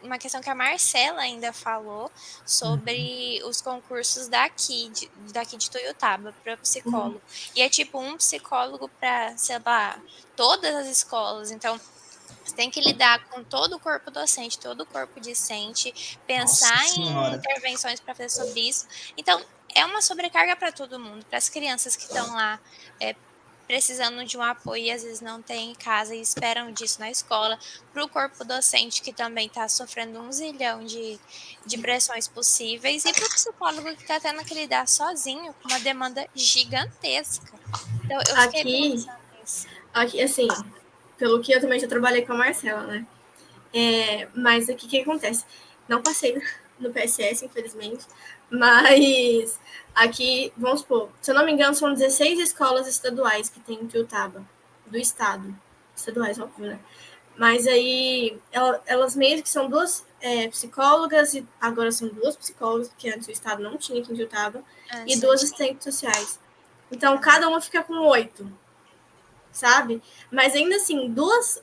uma questão que a Marcela ainda falou sobre os concursos daqui de Tuiutaba para psicólogo. E é tipo um psicólogo para, sei lá, todas as escolas. Então, você tem que lidar com todo o corpo docente, todo o corpo discente, pensar em intervenções para fazer sobre isso. Então, é uma sobrecarga para todo mundo, para as crianças que estão lá precisando de um apoio e às vezes não tem em casa e esperam disso na escola, para o corpo docente que também está sofrendo 1 zilhão de pressões possíveis e para o psicólogo que está tendo que lidar sozinho com uma demanda gigantesca. Então, eu fiquei pensando nisso. Aqui, assim, pelo que eu também já trabalhei com a Marcela, né? Mas aqui o que acontece? Não passei no PSS, infelizmente, mas aqui, vamos supor, se eu não me engano, são 16 escolas estaduais que tem em Tuiutaba, do estado. Estaduais, óbvio, né? Mas aí, elas meio que são duas psicólogas, e agora são duas psicólogas, porque antes o estado não tinha aqui em Tuiutaba, e duas assistentes sociais. Então, cada uma fica com 8, sabe? Mas ainda assim,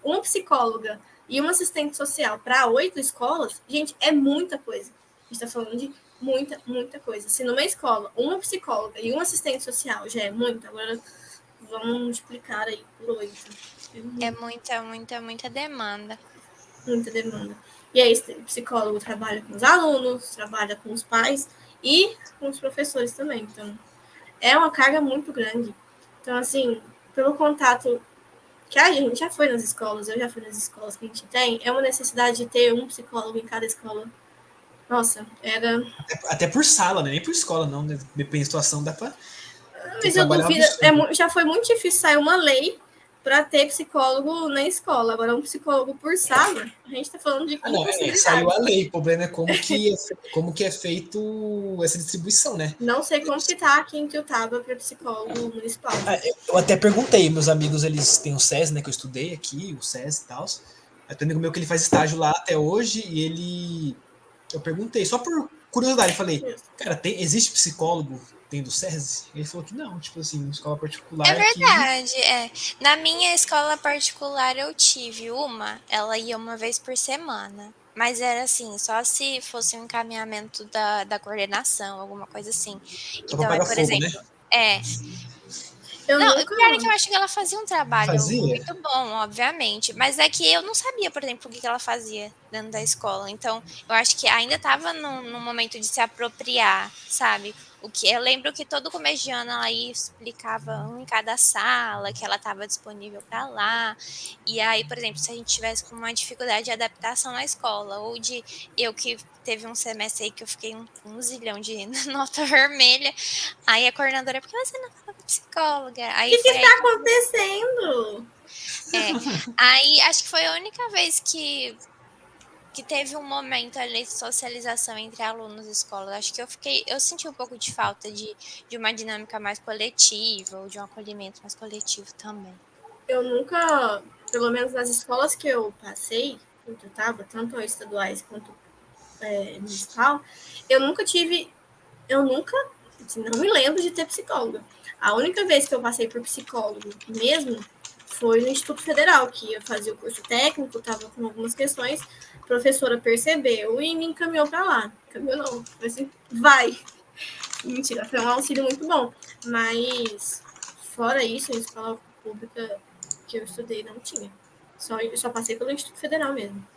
uma psicóloga e uma assistente social para 8 escolas, gente, é muita coisa. A gente está falando de muita, muita coisa. Se numa escola, uma psicóloga e um assistente social já é muito, agora vamos multiplicar aí por 8. É muita demanda. Muita demanda. E aí, o psicólogo trabalha com os alunos, trabalha com os pais e com os professores também. Então, é uma carga muito grande. Então, assim, pelo contato que a gente já foi nas escolas, eu já fui nas escolas que a gente tem, é uma necessidade de ter um psicólogo em cada escola. Nossa, era... Até por sala, né? Nem por escola, não. Né? Depende da situação, dá pra Mas eu duvido, já foi muito difícil sair uma lei para ter psicólogo na escola. Agora, um psicólogo por sala, a gente está falando de saiu a lei. O problema é como que é feito essa distribuição, né? Não sei como que tá aqui em Tuiutaba para psicólogo municipal. Eu até perguntei, meus amigos, eles têm o SES, né, que eu estudei aqui, o SES e tal. Aí tem um amigo meu que ele faz estágio lá até hoje e eu perguntei, só por curiosidade, falei, cara, existe psicólogo tendo SESI? Ele falou que não, tipo assim, escola particular É verdade, Na minha escola particular eu tive ela ia uma vez por semana. Mas era assim, só se fosse um encaminhamento da coordenação, alguma coisa assim. Só Então, pra pegar por fogo, exemplo, né? Não, o pior é que eu acho que ela fazia um trabalho muito bom, obviamente. Mas é que eu não sabia, por exemplo, o que ela fazia dentro da escola. Então, eu acho que ainda estava no momento de se apropriar, sabe? O que eu lembro que todo começo de ano ela ia explicava um em cada sala, que ela estava disponível para lá. E aí, por exemplo, se a gente tivesse com uma dificuldade de adaptação na escola, ou de eu que teve um semestre aí que eu fiquei um zilhão de nota vermelha. Aí a coordenadora, por que você não fala com psicóloga? Aí O que está acontecendo? Aí acho que foi a única vez que teve um momento ali de socialização entre alunos e escola. Acho que eu senti um pouco de falta de uma dinâmica mais coletiva, ou de um acolhimento mais coletivo também. Eu nunca, pelo menos nas escolas que eu passei, que eu estava, tanto estaduais quanto municipal, eu nunca, não me lembro de ter psicóloga. A única vez que eu passei por psicólogo mesmo foi no Instituto Federal, que eu fazia o curso técnico, estava com algumas questões, a professora percebeu e me encaminhou para lá. Encaminhou não, foi assim, vai. Mentira, foi um auxílio muito bom. Mas, fora isso, a escola pública que eu estudei não tinha. Eu só passei pelo Instituto Federal mesmo.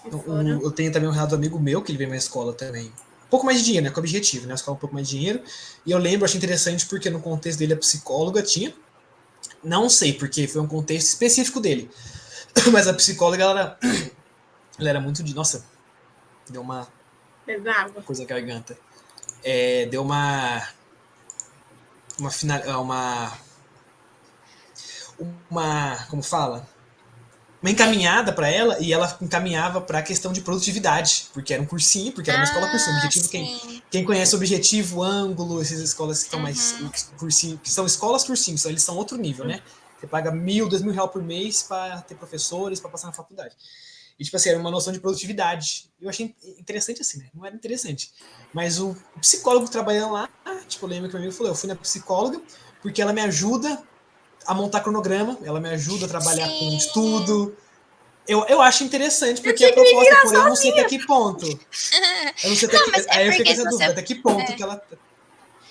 Eu tenho também um relato amigo meu, que ele veio na escola também. Um pouco mais de dinheiro, né? Com objetivo, né? A escola um pouco mais de dinheiro. E eu lembro, achei interessante, porque no contexto dele a psicóloga tinha. Não sei, porque foi um contexto específico dele. Mas a psicóloga, ela era muito de... Nossa, deu uma coisa na garganta. Deu uma como fala? Uma encaminhada para ela, e ela encaminhava para a questão de produtividade, porque era um cursinho, porque era uma escola cursinho. Objetivo, quem conhece Objetivo, Ângulo, essas escolas que estão mais cursinho, que são escolas cursinho, eles são outro nível, né? Você paga R$1.000, R$2.000 por mês para ter professores, para passar na faculdade. E, tipo assim, era uma noção de produtividade. Eu achei interessante assim, né? Não era interessante. Mas o psicólogo trabalhando lá, tipo, eu lembro que meu amigo falou, eu fui na psicóloga porque ela me ajuda a montar cronograma, ela me ajuda a trabalhar com estudo. Eu acho interessante, porque a proposta, porém, eu não sei até que ponto. Eu não sei até que... Aí eu fiquei com essa dúvida, até que ponto que ela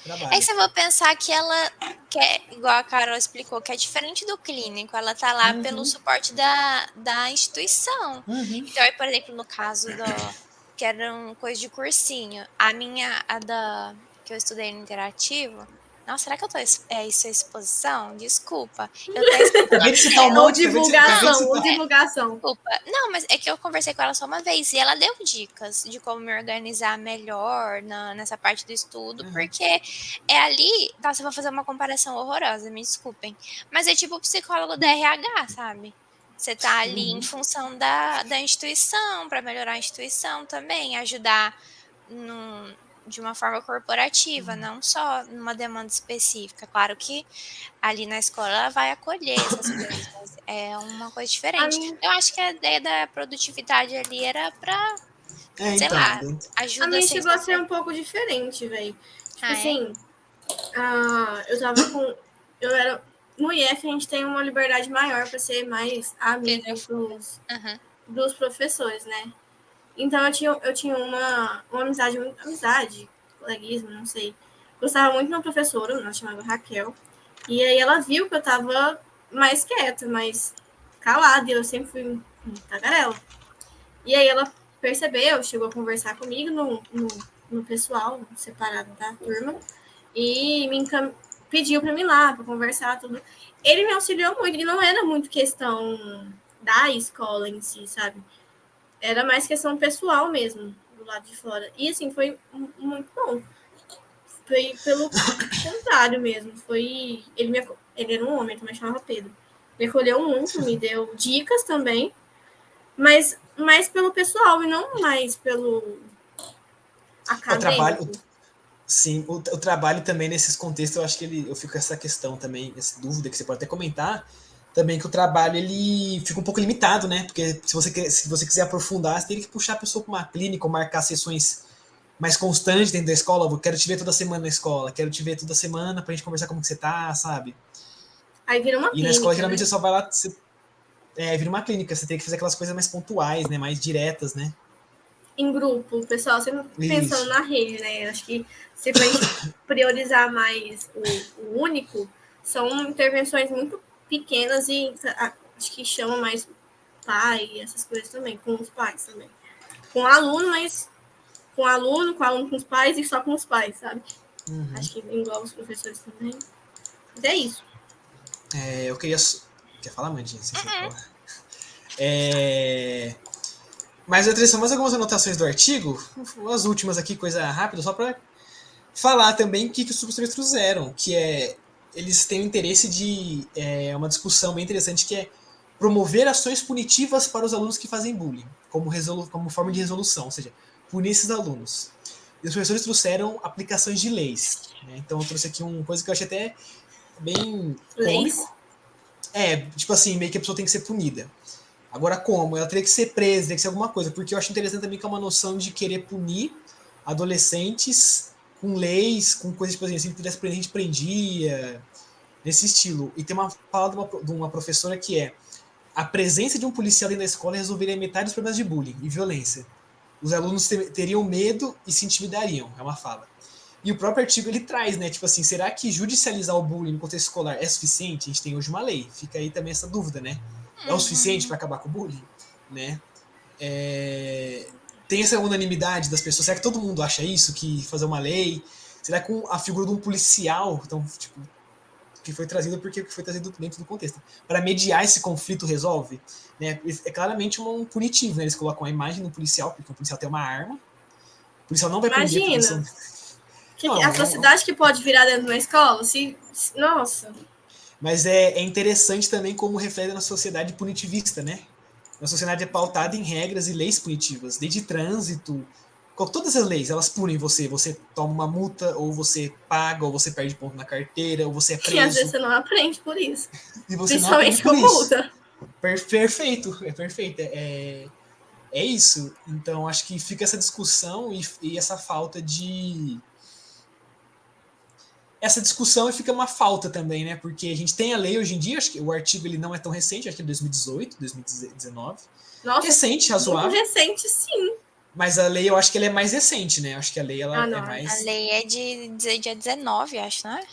trabalha. É que você vai pensar que ela, igual a Carol explicou, que é diferente do clínico, ela tá lá pelo suporte da instituição. Então, aí, por exemplo, no caso que era uma coisa de cursinho, que eu estudei no interativo. Nossa, será que eu tô... isso é exposição? Desculpa. Eu tô Acabei de citar um monte. Divulgação. Desculpa. Não, mas é que eu conversei com ela só uma vez e ela deu dicas de como me organizar melhor nessa parte do estudo, porque é ali... Nossa, eu vou fazer uma comparação horrorosa, me desculpem. Mas é tipo o psicólogo da RH, sabe? Você tá ali em função da instituição, para melhorar a instituição também, ajudar de uma forma corporativa, não só numa demanda específica. Claro que ali na escola ela vai acolher essas coisas, mas é uma coisa diferente. Eu acho que a ideia da produtividade ali era pra, sei lá, ajuda a minha chegou a ser um pouco diferente, velho. Tipo assim, eu tava com... No IF a gente tem uma liberdade maior para ser mais amigo dos professores, né? Então eu tinha uma amizade, coleguismo, não sei. Gostava muito de uma professora, ela chamava Raquel. E aí ela viu que eu tava mais quieta, mais calada, e eu sempre fui tagarela. E aí ela percebeu, chegou a conversar comigo no pessoal, separado da turma, e pediu para mim ir lá, para conversar, tudo. Ele me auxiliou muito, e não era muito questão da escola em si, sabe? Era mais questão pessoal mesmo, do lado de fora. E assim, foi muito bom. Foi pelo contrário mesmo. Ele era um homem, também chamava Pedro. Me acolheu muito, me deu dicas também, mas mais pelo pessoal e não mais pelo acadêmico. O trabalho também nesses contextos, eu acho que eu fico com essa questão também, essa dúvida que você pode até comentar, também que o trabalho ele fica um pouco limitado, né? Porque se você quiser aprofundar, você tem que puxar a pessoa para uma clínica ou marcar sessões mais constantes dentro da escola. Eu quero te ver toda semana na escola, quero te ver toda semana pra gente conversar como que você tá, sabe? Aí vira uma clínica. E na escola, geralmente, você só vai lá... vira uma clínica, você tem que fazer aquelas coisas mais pontuais, né? Mais diretas, né? Em grupo, o pessoal sempre pensando na rede, né? Acho que se for priorizar mais o único, são intervenções muito pequenas e acho que chamam mais pai, essas coisas também, com os pais também. Com o aluno, mas com o aluno com os pais e só com os pais, sabe? Acho que engloba os professores também. Mas é isso. Eu queria... Quer falar, Mandinha? Mas eu trouxe mais algumas anotações do artigo, as últimas aqui, coisa rápida, só para falar também o que os subsídios trouxeram, que eles têm o interesse de uma discussão bem interessante, que é promover ações punitivas para os alunos que fazem bullying, como forma de resolução, ou seja, punir esses alunos. E os professores trouxeram aplicações de leis. Né? Então eu trouxe aqui uma coisa que eu achei até bem cômico. Tipo assim, meio que a pessoa tem que ser punida. Agora como? Ela teria que ser presa, teria que ser alguma coisa, porque eu acho interessante também que é uma noção de querer punir adolescentes com leis, com coisas, tipo assim, se tivesse prender, a gente prendia, nesse estilo. E tem uma fala de uma professora que a presença de um policial dentro da escola resolveria metade dos problemas de bullying e violência. Os alunos teriam medo e se intimidariam, é uma fala. E o próprio artigo ele traz, né? Tipo assim, será que judicializar o bullying no contexto escolar é suficiente? A gente tem hoje uma lei, fica aí também essa dúvida, né? É o suficiente para acabar com o bullying, né? Tem essa unanimidade das pessoas. Será que todo mundo acha isso? Que fazer uma lei? Será que a figura de um policial, então, tipo, que foi trazido porque foi trazido dentro do contexto, para mediar esse conflito resolve? Né? É claramente um punitivo, né? Eles colocam a imagem do policial, porque o policial tem uma arma. O policial não vai prender porque Imagina. Não, a atrocidade que pode virar dentro de uma escola, nossa. Mas é interessante também como reflete na sociedade punitivista, né? Uma sociedade é pautada em regras e leis punitivas, desde trânsito. Todas as leis, elas punem você. Você toma uma multa, ou você paga, ou você perde ponto na carteira, ou você é preso. E às vezes você não aprende por isso. E você não aprende por isso. Multa. Perfeito, é perfeito. É isso. Então, acho que fica essa discussão e essa falta de... Essa discussão fica uma falta também, né? Porque a gente tem a lei hoje em dia, acho que o artigo ele não é tão recente, acho que é 2018, 2019. Nossa, recente, razoável. Muito recente, sim. Mas a lei eu acho que ela é mais recente, né? Acho que a lei ela não, é mais... A lei é de dia 19, acho, não é?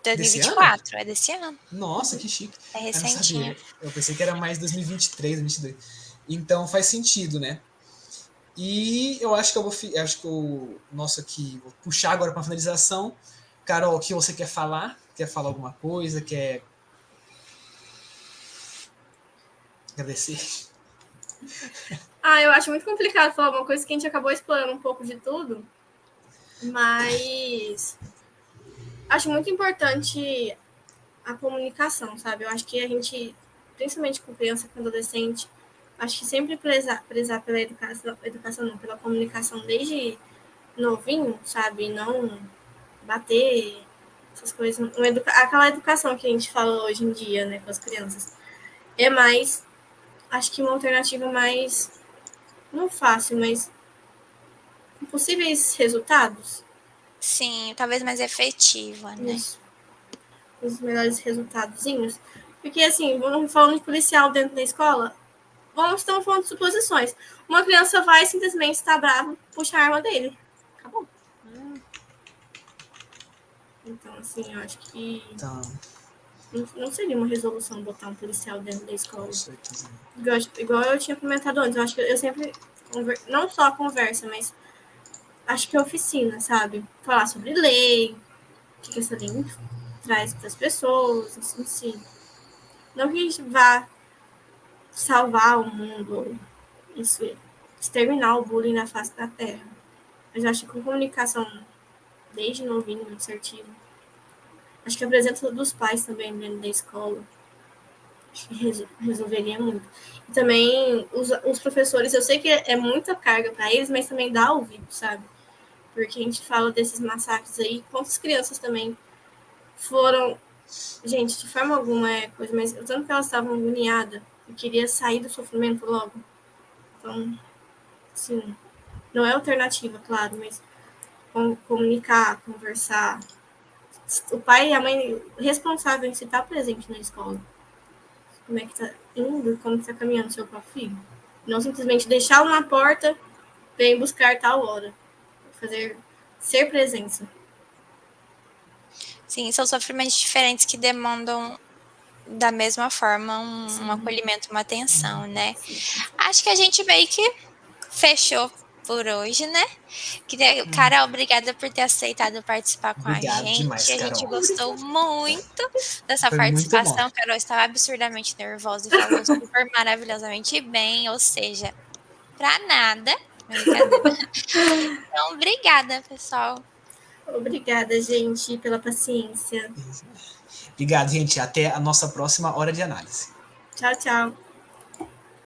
2024, é desse ano. Nossa, que chique. É recentinho. recentinha. Eu pensei que era mais 2023, 2022. Então faz sentido, né? E eu acho que acho que o nosso aqui, vou puxar agora para finalização. Carol, o que você quer falar? Quer falar alguma coisa? Quer agradecer? Eu acho muito complicado falar uma coisa que a gente acabou explorando um pouco de tudo, mas acho muito importante a comunicação, sabe? Eu acho que a gente, principalmente com criança, com adolescente, acho que sempre prezar pela educação não, pela comunicação desde novinho, sabe? Não bater, essas coisas. Aquela educação que a gente fala hoje em dia, né, com as crianças. É mais, acho que uma alternativa mais, não fácil, mas com possíveis resultados. Sim, talvez mais efetiva, né? Isso. Os melhores resultadozinhos. Porque, assim, vamos falando de policial dentro da escola, estamos falando de suposições. Uma criança vai simplesmente estar brava, puxa a arma dele. Acabou. Então, assim, eu acho que não seria uma resolução botar um policial dentro da escola. Com certeza. Igual eu tinha comentado antes, eu acho que eu sempre, não só a conversa, mas acho que a oficina, sabe? Falar sobre lei, o que essa lei traz para as pessoas, assim, sim. Não que a gente vá salvar o mundo, isso, exterminar o bullying na face da terra. Mas acho que com comunicação desde novinho, muito certinho. Acho que a presença dos pais também dentro da escola, acho que resolveria muito. E também os professores, eu sei que é muita carga para eles, mas também dá ouvido, sabe? Porque a gente fala desses massacres aí, quantas crianças também foram... Gente, de forma alguma é coisa, mas o tanto que elas estavam agoniadas e queria sair do sofrimento logo. Então, assim, não é alternativa, claro, mas comunicar, conversar. O pai e a mãe responsável em se estar presente na escola. Como é que tá indo, como que tá caminhando seu próprio filho. Não simplesmente deixá-lo na porta, vem buscar tal hora. Ser presença. Sim, são sofrimentos diferentes que demandam da mesma forma um acolhimento, uma atenção, né? Acho que a gente meio que fechou por hoje, né? Carol, obrigada por ter aceitado participar com a Obrigado demais, gente. A gente Carol. gostou muito dessa Foi muito bom. participação. Carol estava absurdamente nervosa e falou super maravilhosamente bem, ou seja, pra nada. Brincadeira. Então, obrigada, pessoal. Obrigada, gente, pela paciência. Obrigado, gente. Até a nossa próxima hora de análise. Tchau, tchau.